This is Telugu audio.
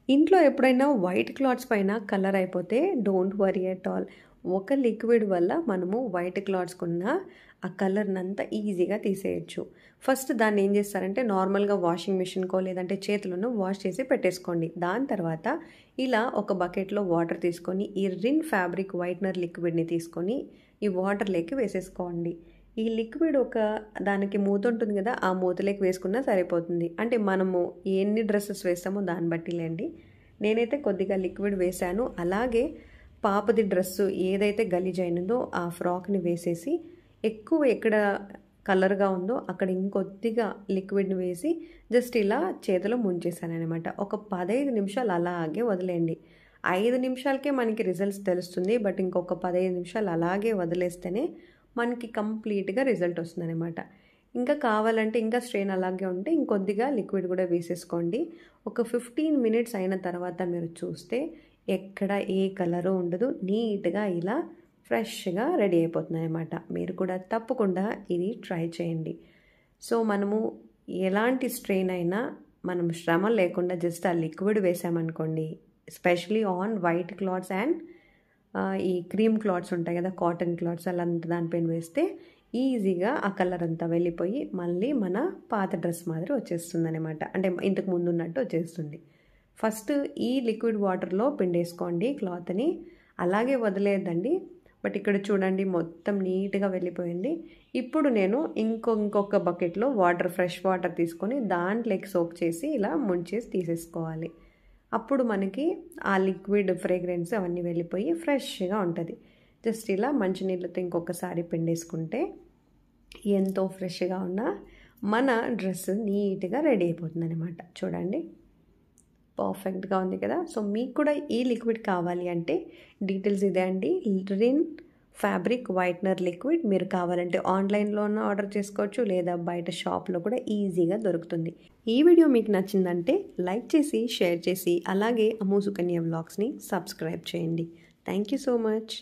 ఇంట్లో ఎప్పుడైనా వైట్ క్లాత్స్ పైన కలర్ అయిపోతే డోంట్ వరీ ఎట్ ఆల్. ఒక లిక్విడ్ వల్ల మనము వైట్ క్లాత్స్‌కున్న ఆ కలర్‌నంతా ఈజీగా తీసేయొచ్చు. ఫస్ట్ దాన్ని ఏం చేస్తారంటే నార్మల్‌గా వాషింగ్ మిషన్‌కో లేదంటే చేతులను వాష్ చేసి పెట్టేసుకోండి. దాని తర్వాత ఇలా ఒక బకెట్‌లో వాటర్ తీసుకొని ఈ రిన్ ఫ్యాబ్రిక్ వైట్నర్ లిక్విడ్‌ని తీసుకొని ఈ వాటర్‌లోకి వేసేసుకోండి. ఈ లిక్విడ్ ఒక దానికి మూత ఉంటుంది కదా! ఆ మూతలోకి వేసుకున్నా సరిపోతుంది. అంటే మనము ఎన్ని డ్రెసెస్ వేస్తామో దాన్ని బట్టి లేండి. నేనైతే కొద్దిగా లిక్విడ్ వేశాను. అలాగే పాపది డ్రెస్సు ఏదైతే గలీజ్ అయినదో ఆ ఫ్రాక్‌ని వేసేసి ఎక్కువ ఎక్కడ కలర్‌గా ఉందో అక్కడ ఇంకొద్దిగా లిక్విడ్‌ని వేసి జస్ట్ ఇలా చేతిలో ముంచేసాననమాట. ఒక 15 నిమిషాలు అలాగే వదిలేయండి. 5 నిమిషాలకే మనకి రిజల్ట్స్ తెలుస్తుంది. బట్ ఇంకొక 15 నిమిషాలు అలాగే వదిలేస్తేనే మనకి కంప్లీట్‌గా రిజల్ట్ వస్తుందనమాట. ఇంకా కావాలంటే ఇంకా స్ట్రెయిన్ అలాగే ఉంటే ఇంకొద్దిగా లిక్విడ్ కూడా వేసేసుకోండి. ఒక 15 మినిట్స్ అయిన తర్వాత మీరు చూస్తే ఎక్కడ ఏ కలరు ఉండదు. నీట్‌గా ఇలా ఫ్రెష్‌గా రెడీ అయిపోతుందనమాట. మీరు కూడా తప్పకుండా ఇది ట్రై చేయండి. సో, మనము ఎలాంటి స్ట్రెయిన్ అయినా మనం శ్రమ లేకుండా జస్ట్ ఆ లిక్విడ్ వేసామనుకోండి, especially on white clothes and ఈ క్రీమ్ క్లాత్స్ ఉంటాయి కదా! కాటన్ క్లాత్స్ అలాంటి దానిపైన వేస్తే ఈజీగా ఆ కలర్ అంతా వెళ్ళిపోయి మళ్ళీ మన పాత డ్రెస్ మాదిరి వచ్చేస్తుందనమాట. అంటే ఇంతకు ముందు ఉన్నట్టు వచ్చేస్తుంది. ఫస్ట్ ఈ లిక్విడ్ వాటర్‌లో పిండేసుకోండి క్లాత్‌ని. అలాగే వదిలేయద్దండి. బట్ ఇక్కడ చూడండి మొత్తం నీట్‌గా వెళ్ళిపోయింది. ఇప్పుడు నేను ఇంకొక బకెట్‌లో ఫ్రెష్ వాటర్ తీసుకొని దాంట్లోకి సోక్ చేసి ఇలా ముంచేసి తీసేసుకోవాలి. అప్పుడు మనకి ఆ లిక్విడ్ ఫ్రేగ్రెన్స్ అవన్నీ వెళ్ళిపోయి ఫ్రెష్‌గా ఉంటది. జస్ట్ ఇలా మంచినీళ్ళతో ఇంకొకసారి పిండేసుకుంటే ఎంతో ఫ్రెష్‌గా ఉన్న మన డ్రెస్ నీట్‌గా రెడీ అయిపోతుందనమాట. చూడండి. పర్ఫెక్ట్‌గా ఉంది కదా! సో, మీకు కూడా ఈ లిక్విడ్ కావాలి అంటే డీటెయిల్స్ ఇదే అండి. రిన్ ఫ్యాబ్రిక్ వైట్నర్ లిక్విడ్ మీరు కావాలంటే ఆన్‌లైన్‌లోనే ఆర్డర్ చేసుకోవచ్చు. లేదా బయట షాప్‌లో కూడా ఈజీగా దొరుకుతుంది. ఈ వీడియో మీకు నచ్చిందంటే లైక్ చేసి, షేర్ చేసి అలాగే అమ్ము సుకన్య వ్లాగ్స్‌ని సబ్స్క్రైబ్ చేయండి. Thank you so much.